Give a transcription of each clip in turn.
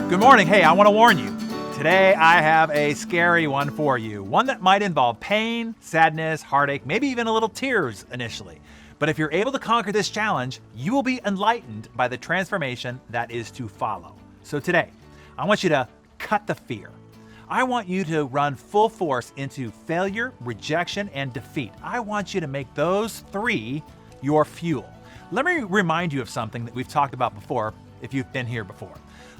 Good morning. Hey, I want to warn you. Today I have a scary one for you. One that might involve pain, sadness, heartache, maybe even a little tears initially. But if you're able to conquer this challenge, you will be enlightened by the transformation that is to follow. So today, I want you to cut the fear. I want you to run full force into failure, rejection, and defeat. I want you to make those three your fuel. Let me remind you of something that we've talked about before if you've been here before.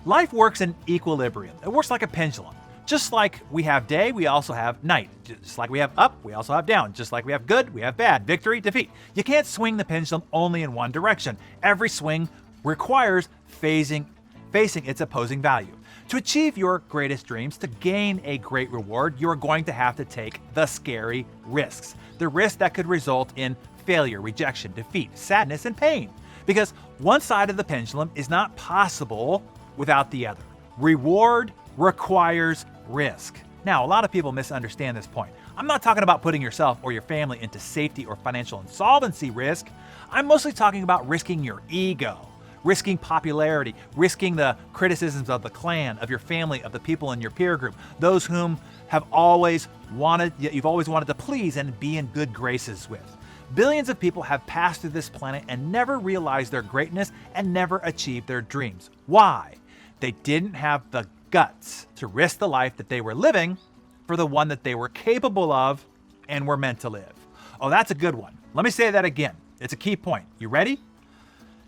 Life works in equilibrium. It works like a pendulum. Just like we have day, we also have night. Just like we have up, we also have down. Just like we have good, we have bad. Victory, defeat. You can't swing the pendulum only in one direction. Every swing requires facing its opposing value. To achieve your greatest dreams, to gain a great reward, you're going to have to take the scary risks. The risks that could result in failure, rejection, defeat, sadness, and pain. Because one side of the pendulum is not possible without the other. Reward requires risk. Now, a lot of people misunderstand this point. I'm not talking about putting yourself or your family into safety or financial insolvency risk. I'm mostly talking about risking your ego, risking popularity, risking the criticisms of the clan, of your family, of the people in your peer group, those whom you've always wanted to please and be in good graces with. Billions of people have passed through this planet and never realized their greatness and never achieved their dreams. Why? They didn't have the guts to risk the life that they were living for the one that they were capable of and were meant to live. Oh, that's a good one. Let me say that again. It's a key point. You ready?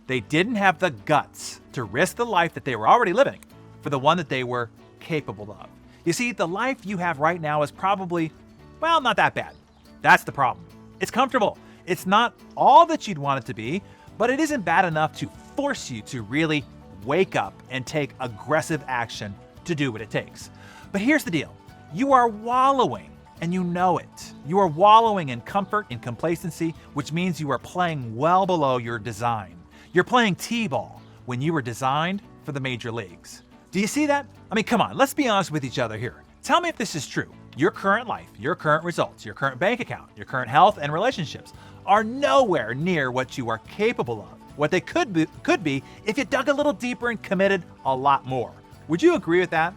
They didn't have the guts to risk the life that they were already living for the one that they were capable of. You see, the life you have right now is probably, well, not that bad. That's the problem. It's comfortable. It's not all that you'd want it to be, but it isn't bad enough to force you to really wake up and take aggressive action to do what it takes. But here's the deal. You are wallowing, and you know it. You are wallowing in comfort, in complacency, which means you are playing well below your design. You're playing t-ball when you were designed for the major leagues. Do you see that? I mean, come on, let's be honest with each other here. Tell me if this is true. Your current life, your current results, your current bank account, your current health and relationships are nowhere near what you are capable of. What they could be if you dug a little deeper and committed a lot more. Would you agree with that?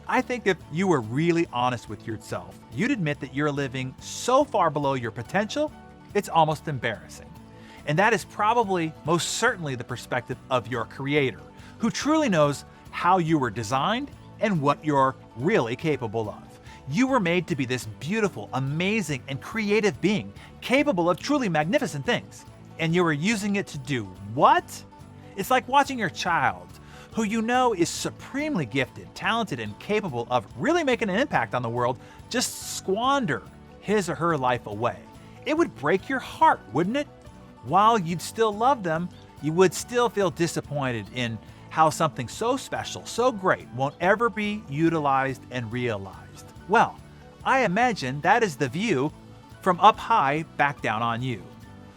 I think if you were really honest with yourself, you'd admit that you're living so far below your potential, it's almost embarrassing. And that is probably most certainly the perspective of your creator, who truly knows how you were designed and what you're really capable of. You were made to be this beautiful, amazing, and creative being, capable of truly magnificent things. And you are using it to do what? It's like watching your child, who you know is supremely gifted, talented, and capable of really making an impact on the world, just squander his or her life away. It would break your heart, wouldn't it? While you'd still love them, you would still feel disappointed in how something so special, so great, won't ever be utilized and realized. Well, I imagine that is the view from up high back down on you.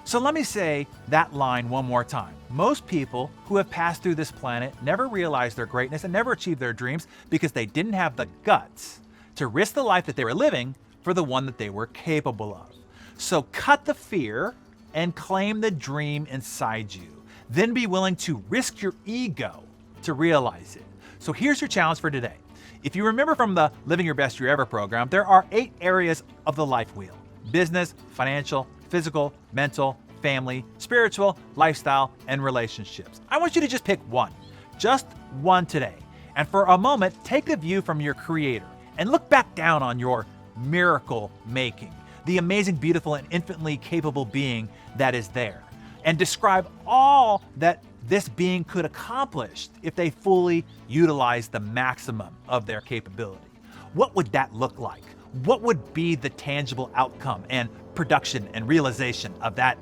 So let me say that line one more time. Most people who have passed through this planet never realized their greatness and never achieved their dreams because they didn't have the guts to risk the life that they were living for the one that they were capable of. So cut the fear and claim the dream inside you. Then be willing to risk your ego to realize it. So here's your challenge for today. If you remember from the Living Your Best Year Ever program, there are 8 areas of the life wheel: business, financial, physical, mental, family, spiritual, lifestyle, and relationships. I want you to just pick one, just one today. And for a moment, take the view from your creator and look back down on your miracle making, the amazing, beautiful, and infinitely capable being that is there. And describe all that this being could accomplish if they fully utilized the maximum of their capability. What would that look like? What would be the tangible outcome and production and realization of that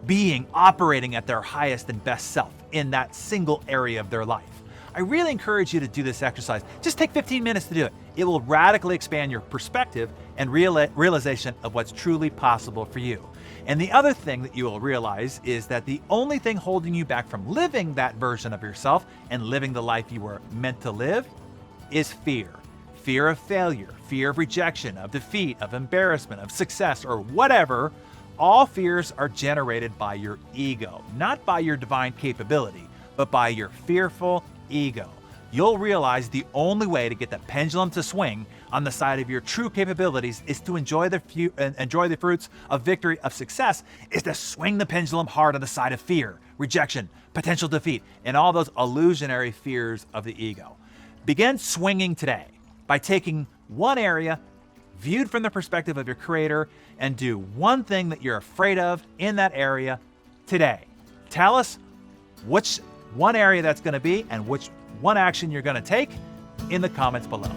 being operating at their highest and best self in that single area of their life? I really encourage you to do this exercise. Just take 15 minutes to do it. It will radically expand your perspective and realization of what's truly possible for you. And the other thing that you will realize is that the only thing holding you back from living that version of yourself and living the life you were meant to live is fear. Fear of failure, fear of rejection, of defeat, of embarrassment, of success, or whatever. All fears are generated by your ego, not by your divine capability, but by your fearful ego. you'll realize the only way to get the pendulum to swing on the side of your true capabilities is to enjoy the fruits of victory, of success, is to swing the pendulum hard on the side of fear, rejection, potential defeat, and all those illusionary fears of the ego. Begin swinging today by taking one area viewed from the perspective of your creator and do one thing that you're afraid of in that area today. Tell us which one area that's going to be and which one action you're going to take in the comments below.